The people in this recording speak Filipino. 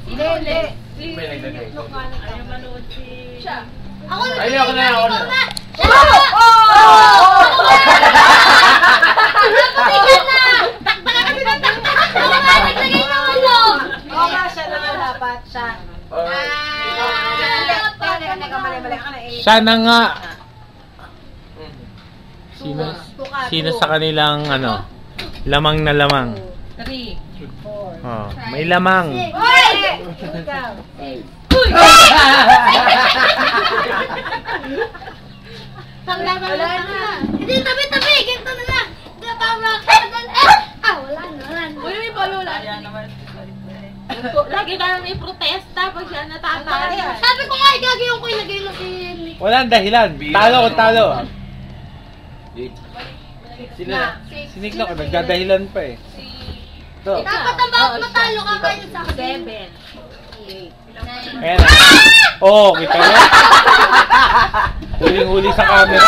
Hindi. May naglagay. Ayaw manood si... Siya. Ako na. Ay, ako na. Napatigan na! Taktakan kasi ng taktakan! Oo nga, naglagay na ulo! Oo nga, siya naman dapat. Siya. Sana nga. Sino sa kanilang lamang na lamang? 3, 4. Oh, may lamang. Hoy! Ikaw. Panglaban na. Hindi, tabi! Ganito na lang! Wala na. Uy, may palula. Lagi ka nang i-protesta pag siya natatay. Sabi ko nga, gagawin ko ilagay lang si... Walang dahilan. Talo kung talo. Sinig na ko, nagdadahilan pa eh. Dapat ang bawat matalo ka kayo sa akin. 7. Ayan. Oo, kita mo? Huling-huli sa camera.